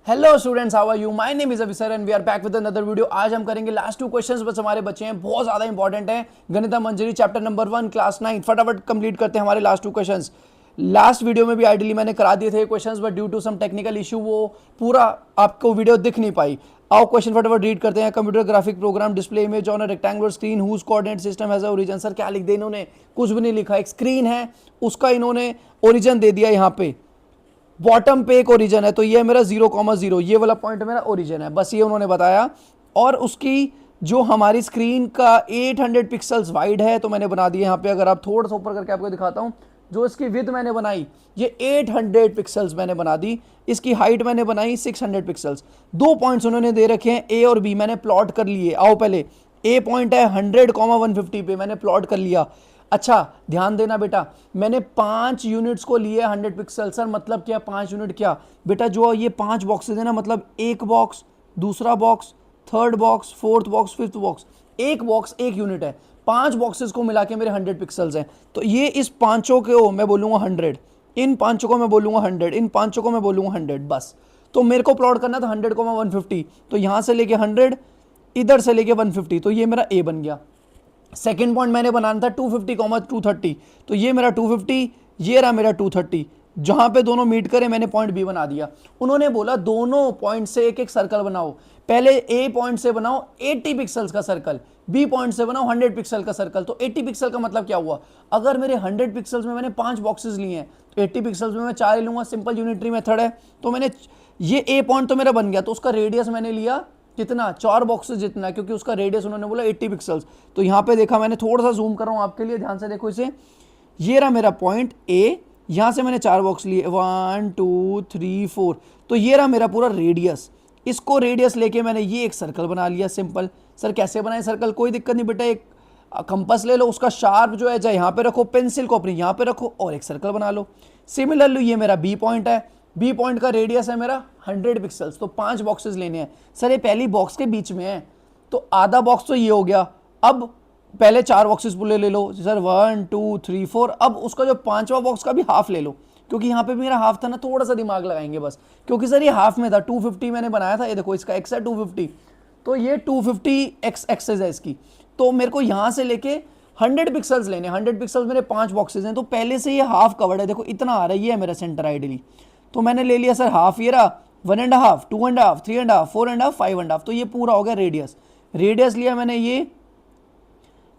Hello students, how are you? My name is Abhisar and we are back with another video. आज हम करेंगे last two questions, बस हमारे बच्चे हैं, बहुत ज्यादा इंपॉर्टेंट है। गणित मंजरी चैप्टर नंबर 1 क्लास 9, फटाफट कंप्लीट करते हैं हमारे last two questions. Last video में भी आइडियली मैंने करा दिए थे questions, but due to some technical issue वो पूरा आपको वीडियो दिख नहीं पाई। आओ क्वेश्चन फटाफट रीड करते हैं। Computer graphic program display image on a rectangular screen whose coordinate system has a origin. Sir क्या लिख दिया इन्होंने? कुछ भी नहीं लिखा। एक स्क्रीन है, उसका इन्होंने ओरिजिन दे दिया यहाँ पे। बॉटम पे एक ओरिजिन है, तो ये मेरा 0,0, ये वाला पॉइंट मेरा ओरिजिन है, बस ये उन्होंने बताया। और उसकी जो हमारी स्क्रीन का 800 पिक्सल्स वाइड है, तो मैंने बना दिया यहाँ पे। अगर आप थोड़ा सा ऊपर करके आपको दिखाता हूँ, जो इसकी विड्थ मैंने बनाई ये 800 पिक्सल्स मैंने बना दी। इसकी हाइट मैंने बनाई 600 पिक्सल्स। दो पॉइंट्स उन्होंने दे रखे हैं ए और बी, मैंने प्लॉट कर लिए। आओ पहले ए पॉइंट है 100,150 पे, मैंने प्लॉट कर लिया। अच्छा ध्यान देना बेटा, मैंने 5 यूनिट्स को लिए 100 पिक्सल। सर मतलब क्या 5 यूनिट? क्या बेटा, जो ये 5 बॉक्सेज है ना, मतलब एक बॉक्स, दूसरा box, third box, fourth box, fifth box, एक बॉक्स एक यूनिट है। 5 बॉक्सेस को मिला के मेरे 100 पिक्सल्स हैं। तो ये इस पांचों को मैं बोलूंगा 100, इन पांचों को मैं बोलूंगा 100, इन पांचों को मैं बोलूंगा 100, बस। तो मेरे को प्लॉट करना था 100 को मैं 150, तो यहां से लेके 100, इधर से लेके 150, तो ये मेरा ए बन गया। सेकेंड पॉइंट मैंने बनाना था 250,230, तो ये मेरा 250, ये रहा मेरा 230। जहां पे दोनों मीट करे मैंने पॉइंट बी बना दिया। उन्होंने बोला दोनों पॉइंट से एक एक सर्कल बनाओ। पहले ए पॉइंट से बनाओ 80 पिक्सल्स का सर्कल, बी पॉइंट से बनाओ 100 पिक्सल का सर्कल। तो 80 पिक्सल का मतलब क्या हुआ? अगर मेरे 100 पिक्सल्स में मैंने 5 बॉक्सेस लिए हैं, तो 80 पिक्सल्स में मैं 4 ही लूंगा, सिंपल यूनिटरी मेथड है। तो मैंने ये ए पॉइंट तो मेरा बन गया, तो उसका रेडियस मैंने लिया कितना? 4 बॉक्सेस जितना, क्योंकि उसका रेडियस उन्होंने बोला 80 पिक्सल्स। तो यहां पे देखा, मैंने थोड़ा सा जूम कर रहा हूं आपके लिए, ध्यान से देखो इसे। ये रहा मेरा पॉइंट ए, यहां से मैंने 4 बॉक्स लिए, 1 2 3 4, तो ये रहा मेरा पूरा रेडियस। इसको रेडियस लेके मैंने ये एक सर्कल बना लिया, सिंपल। सर कैसे बनाए सर्कल? कोई दिक्कत नहीं बेटा, एक कंपास ले लो, उसका शार्प जो है चाहे यहाँ पे रखो, पेंसिल को अपनी यहाँ पे रखो और एक सर्कल बना लो। सिमिलरली ये मेरा बी पॉइंट है, बी पॉइंट का रेडियस है मेरा 100 पिक्सल्स, तो 5 बॉक्सेस लेने हैं। सर ये पहली बॉक्स के बीच में है, तो आधा बॉक्स तो ये हो गया। अब पहले 4 बॉक्सेस ले लो सर, 1 2 3 4। अब उसका जो 5वां बॉक्स का भी हाफ ले लो, क्योंकि यहाँ पे भी मेरा हाफ था ना, थोड़ा सा दिमाग लगाएंगे बस, क्योंकि सर ये हाफ में था। 250 मैंने बनाया था, ये देखो इसका एक्स है 250, तो ये 250 एक्स एक्सेस है इसकी। तो मेरे को यहाँ से लेके 100 पिक्सल्स लेने, 100 पिक्सल्स मेरे 5 बॉक्सेस हैं, तो पहले से ये हाफ कवर्ड है। देखो इतना आ रहा है, ये है मेरा सेंटर आइडली। तो मैंने ले लिया सर हाफ, ये रहा 1.5, 2.5, 3.5, 4.5, 5.5, तो ये पूरा हो गया रेडियस। रेडियस लिया मैंने, ये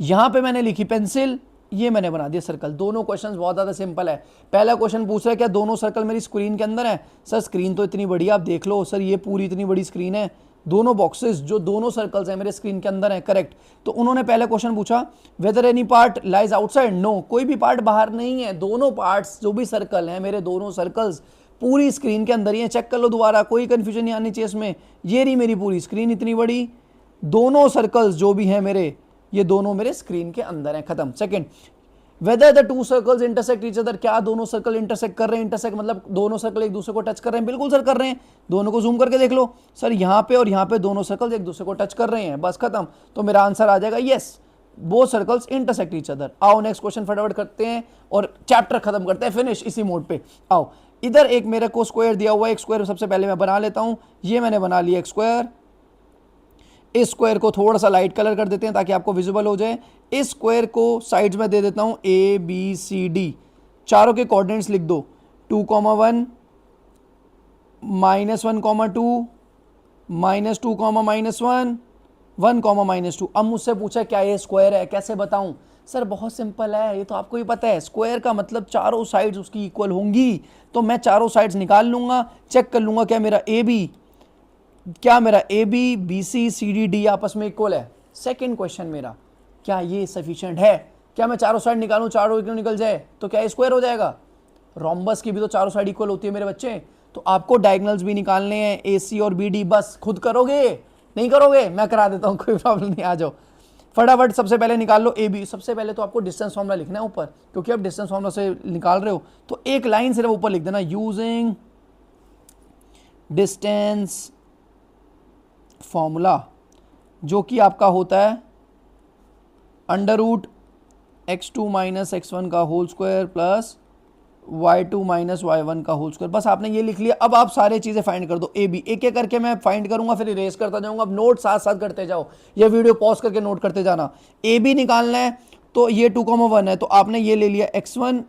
यहां पे मैंने लिखी पेंसिल, ये मैंने बना दिया सर्कल। दोनों क्वेश्चंस बहुत ज्यादा सिंपल है। पहला क्वेश्चन पूछ रहा है क्या दोनों सर्कल मेरी स्क्रीन के अंदर है? सर स्क्रीन तो इतनी बड़ी, आप देख लो सर, ये पूरी इतनी बड़ी स्क्रीन है, दोनों बॉक्सेस जो दोनों सर्कल्स हैं मेरे स्क्रीन के अंदर है, करेक्ट। तो उन्होंने पहला क्वेश्चन पूछा whether any part lies outside. No, कोई भी पार्ट बाहर नहीं है, दोनों पार्ट्स जो भी सर्कल हैं मेरे, दोनों सर्कल्स पूरी स्क्रीन के अंदर ही है। चेक कर लो दोबारा, कोई कंफ्यूजन नहीं आनी चाहिए इसमें। ये रही मेरी पूरी स्क्रीन इतनी बड़ी, दोनों सर्कल्स जो भी हैं मेरे, ये दोनों मेरे स्क्रीन के अंदर है, खत्म। Second, whether the two circles intersect each other. क्या दोनों सर्कल इंटरसेक्ट कर रहे हैं? इंटरसेक्ट मतलब दोनों सर्कल एक दूसरे को टच कर रहे हैं? बिल्कुल सर कर रहे हैं। दोनों को जूम करके देख लो सर, यहाँ पे और यहाँ पे दोनों सर्कल्स एक दूसरे को टच कर रहे हैं, बस खत्म। तो मेरा आंसर आ जाएगा yes, both circles intersect each other. आओ नेक्स्ट क्वेश्चन फटाफट करते हैं और चैप्टर खत्म करते हैं, फिनिश इसी मोड पे। आओ, इधर एक मेरे को स्क्वायर दिया हुआ है, एक स्क्वायर सबसे पहले मैं बना लेता हूं। ये मैंने बना लिया एक स्क्वायर। इस स्क्वायर को थोड़ा सा लाइट कलर कर देते हैं ताकि आपको विजिबल हो जाए। इस स्क्वायर को साइड्स में दे देता हूं ए बी सी डी, चारों के कोऑर्डिनेट्स लिख दो, 2,1, -1,2, -2, -1, -1, -2। अब मुझसे पूछा क्या ये स्क्वायर है, कैसे बताऊं? सर बहुत सिंपल है, ये तो आपको ही पता है। स्क्वायर का मतलब चारों साइड्स उसकी इक्वल होंगी, तो मैं चारों साइड्स निकाल लूंगा, चेक कर लूंगा क्या मेरा A B B C C D D आपस में इक्वल है। सेकंड क्वेश्चन मेरा, क्या ये सफिशिएंट है? क्या मैं चारों साइड निकालूं, चारों इक्वल निकल जाए तो क्या स्क्वायर हो जाएगा? रोम्बस की भी तो चारों साइड इक्वल होती है मेरे बच्चे। तो आपको डायगोनल्स भी निकालने हैं, ए सी और बी डी, बस खुद करोगे? नहीं करोगे? मैं करा देता हूं, कोई प्रॉब्लम नहीं, आ जाओ फटाफट। सबसे पहले निकाल लो ए बी। सबसे पहले तो आपको डिस्टेंस फॉर्मूला लिखना है ऊपर, क्योंकि आप डिस्टेंस फॉर्मूला से निकाल रहे हो, तो एक लाइन सिर्फ ऊपर लिख देना, यूजिंग डिस्टेंस फॉर्मूला, जो कि आपका होता है √(x2 - x1) का whole square plus y2 minus y1 का होल स्क्वायर। बस आपने ये लिख लिया। अब आप सारे चीज़ें फाइंड कर दो, ए बी एक एक करके मैं फाइंड करूंगा, फिर इरेज करता जाऊंगा। अब नोट साथ साथ करते जाओ, ये वीडियो पॉज करके नोट करते जाना। ए बी निकालना है तो ये 2,1 है, तो आपने ये ले लिया x1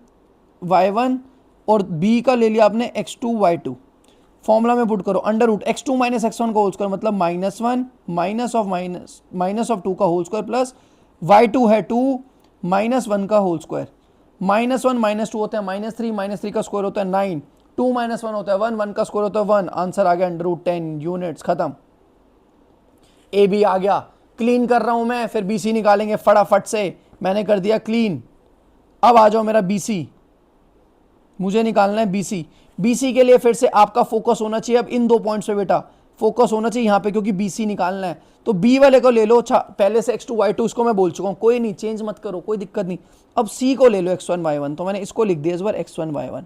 y1 और b का ले लिया आपने x2 y2। फॉर्मूला में पुट करो, under root x2 minus x1 का होल स्क्वायर मतलब -1 माइनस ऑफ 2 का होल स्क्वायर प्लस y2 है 2 -1 का होल स्क्वायर। -1 -2 होता है -3, -3 का स्क्वायर होता है 9, 2 - 1 होता है 1, 1 का स्क्वायर होता है 1। आंसर आ गया अंडर रूट 10 यूनिट्स। खत्म। ए बी आ गया। क्लीन कर रहा हूं मैं, फिर बी सी निकालेंगे फटाफट से। मैंने कर दिया क्लीन। अब आ जाओ मेरा बी सी, मुझे निकालना है बीसी। बीसी के लिए फिर से आपका फोकस होना चाहिए अब इन 2 पॉइंट्स पे बेटा, फोकस होना चाहिए यहाँ पे, क्योंकि बीसी निकालना है। तो बी वाले को ले लो। अच्छा, पहले से x2 y2 इसको मैं बोल चुका हूँ, कोई नहीं, चेंज मत करो, कोई दिक्कत नहीं। अब सी को ले लो x1 y1, तो मैंने इसको लिख दिया इस बार x1 y1।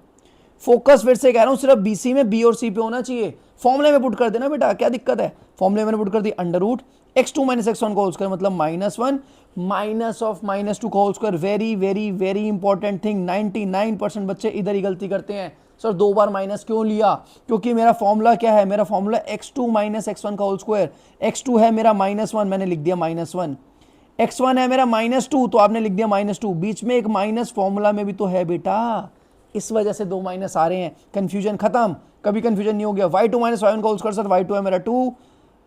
फोकस फिर से कह रहा हूँ सिर्फ बीसी में, बी और सी पे होना चाहिए। फॉर्मूले में पुट कर देना बेटा, क्या दिक्कत है। फॉर्मूले में पुट कर the under root x2 minus x1 का होल स्क्वायर मतलब -1 माइनस ऑफ -2 का whole square. Very very very important thing, 99% बच्चे इधर ही गलती करते हैं। सर 2 बार माइनस क्यों लिया, क्योंकि मेरा फॉर्मूला क्या है, मेरा फॉर्मूला x2 माइनस x1 का होल स्क्वायर। x2 है मेरा -1, मैंने लिख दिया -1। x1 है मेरा -2, तो आपने लिख दिया -2। बीच में एक माइनस फॉर्मूला में भी तो है बेटा, इस वजह से 2 माइनस आ रहे हैं। कंफ्यूजन खत्म, कभी कंफ्यूजन नहीं हो गया। y2 माइनस y1 का होल स्क्वायर सर y2 है मेरा 2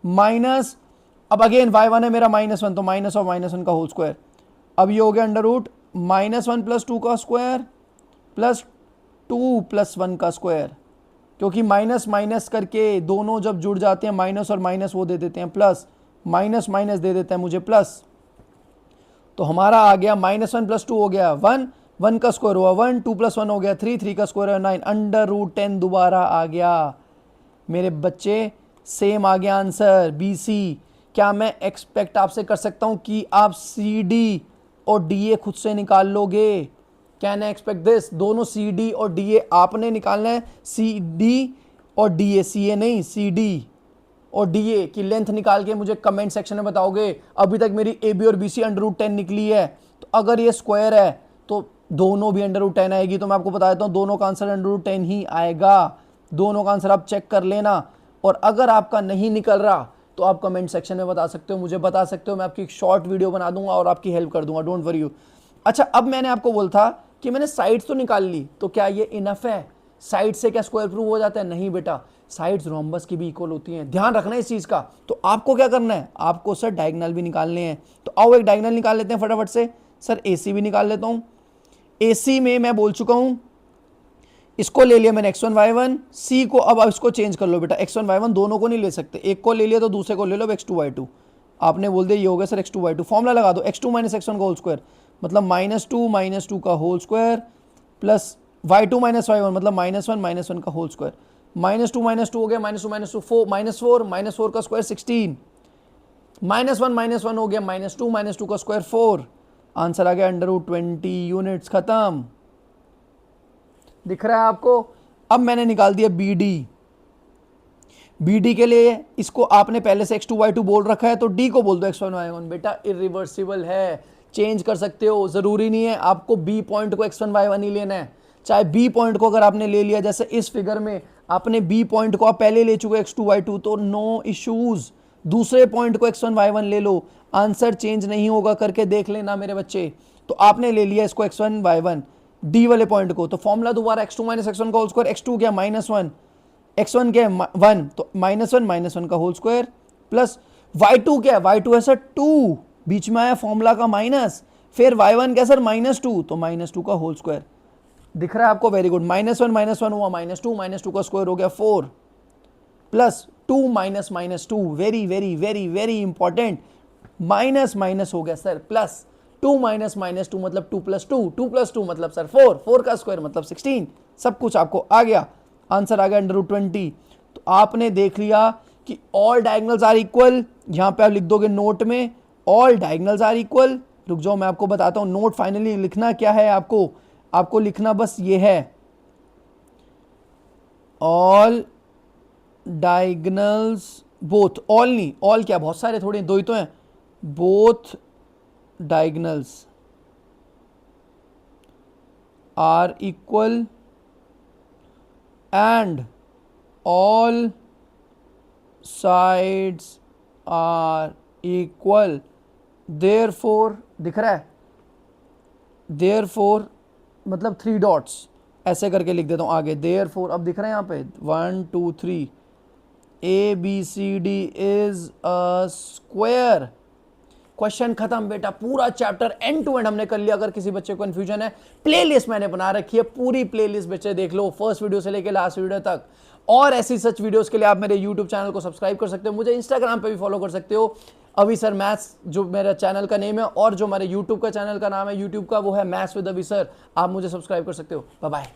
माइनस, अब अगेन y1 है मेरा -1, तो माइनस ऑफ -1 का होल स्क्वायर। अब ये हो गया अंडर रूट -1 + 2 का स्क्वायर प्लस 2 + 1 का स्क्वायर, क्योंकि माइनस माइनस करके दोनों जब जुड़ जाते हैं माइनस और माइनस वो दे देते हैं प्लस, माइनस माइनस दे देता है मुझे प्लस। तो हमारा आ गया -1 + 2 हो गया 1, 1 का स्क्वायर हुआ 1, 2 + 1 हो गया 3, 3 का स्क्वायर है 9, अंडर रूट 10 दोबारा आ गया मेरे बच्चे। सेम आ गया आंसर बी सी। क्या मैं एक्सपेक्ट आपसे कर सकता हूं कि आप सी डी और डी ए खुद से निकाल लोगे? Can I expect this? दोनों सी डी और डी ए आपने निकालना है, सी डी और डी ए, सी ए नहीं, सी डी और डी ए की लेंथ निकाल के मुझे कमेंट सेक्शन में बताओगे। अभी तक मेरी ए बी और बी सी अंडर रूट 10 निकली है, तो अगर ये स्क्वायर है तो दोनों भी अंडर रूट 10 आएगी। तो मैं आपको बता देता हूँ दोनों का आंसर अंडर रूट 10 ही आएगा। दोनों का आंसर आप चेक कर लेना, और अगर आपका नहीं निकल रहा तो आप कमेंट सेक्शन में बता सकते हो, मुझे बता सकते हो, मैं आपकी एक शॉर्ट वीडियो बना दूंगा और आपकी हेल्प कर दूंगा, डोंट वरी यू। अच्छा, अब मैंने आपको बोला था कि मैंने साइड्स तो निकाल ली, तो क्या ये इनफ है? साइड से क्या स्क्वायर प्रूव हो जाता है? नहीं बेटा, साइड्स रोम्बस की भी इक्वल होती हैं, ध्यान रखना इस चीज का। तो आपको क्या करना है, आपको सर डायगोनल भी निकालने हैं। तो आओ एक डायगोनल निकाल लेते हैं फटाफट से। सर एसी भी निकाल लेता हूं। एसी में मैं बोल चुका हूं, इसको ले लिया मैंने x1 y1, सी को अब इसको चेंज कर लो बेटा, x1 y1 दोनों को नहीं ले सकते, एक को ले लिया तो दूसरे को ले लो x2 y2। आपने बोल दिया ये हो गया सर x2 y2। फॉर्मूला लगा दो, x2 माइनस x1 का होल स्क्वायर मतलब -2 का whole square plus y2 minus y1 मतलब -1 का होल स्क्वायर। -2 हो गया, -2 -4 का स्क्वायर 16, -1 हो गया, -2 का स्क्वायर 4। आंसर आ गया अंडर रूट 20 यूनिट्स। खत्म। दिख रहा है आपको? अब मैंने निकाल दिया बी डी। बी डी के लिए इसको आपने पहले से x2 y2 बोल रखा है, तो डी को बोल दो x1 y1। बेटा इरिवर्सिबल है, चेंज कर सकते हो, जरूरी नहीं है आपको बी पॉइंट को x1 y1 ही लेना है। चाहे बी पॉइंट को अगर आपने ले लिया, जैसे इस फिगर में आपने बी पॉइंट को आप पहले ले चुके x2 y2, तो नो इश्यूज, दूसरे पॉइंट को x1 y1 ले लो, आंसर चेंज नहीं होगा, करके देख लेना मेरे बच्चे। तो आपने ले लिया इसको x1 y1 डी वाले पॉइंट को, तो फॉर्मूला दोबारा x2 माइनस x1 का होल स्क्वायर, x2 क्या -1, x1 क्या 1, तो -1 का होल स्क्वायर प्लस y2 क्या है, y2 है सर 2, बीच में आया फॉर्मूला का माइनस, फिर y1 क्या सर -2, तो -2 का होल स्क्वायर। दिख रहा है आपको? Very good. -1 हुआ -2 का स्क्वायर हो गया 4 plus 2 -2, very very very very important, minus minus हो गया सर प्लस, 2 -2 मतलब 2 + 2, 2 + 2 मतलब सर 4, 4 का स्क्वायर मतलब 16। सब कुछ आपको आ गया, आंसर आ गया अंडर रूट 20। तो आपने देख लिया कि ऑल डायगोनल्स आर इक्वल। यहां पे आप लिख दोगे नोट में ऑल डायगोनल्स आर इक्वल। रुक जाओ मैं आपको बताता हूं, नोट फाइनली लिखना क्या है आपको लिखना बस ये है, ऑल डायगोनल्स बोथ, ऑल नहीं, ऑल क्या बहुत सारे थोड़े, दो ही तो हैं, both diagonals are equal and all sides are equal, therefore, दिख रहा है, देयरफॉर मतलब 3 डॉट्स ऐसे करके लिख देता हूं आगे, देयरफॉर अब दिख रहा है यहाँ पे 1 2 3, ABCD is a square. Question खत्म बेटा, पूरा चैप्टर एंड टू एंड हमने कर लिया। अगर किसी बच्चे को कंफ्यूजन है, प्लेलिस्ट मैंने बना रखी है, पूरी प्लेलिस्ट बच्चे देख लो, फर्स्ट वीडियो से लेके लास्ट वीडियो तक। और ऐसी सच वीडियोस के लिए आप मेरे यूट्यूब चैनल को सब्सक्राइब कर सकते हो, मुझे इंस्टाग्राम पे भी फॉलो कर सकते हो, अभी सर मैथ्स जो मेरा चैनल का नेम है, और जो मेरे यूट्यूब का चैनल का नाम है यूट्यूब का वो है मैथ्स विद अभी सर, आप मुझे सब्सक्राइब कर सकते हो। Bye bye.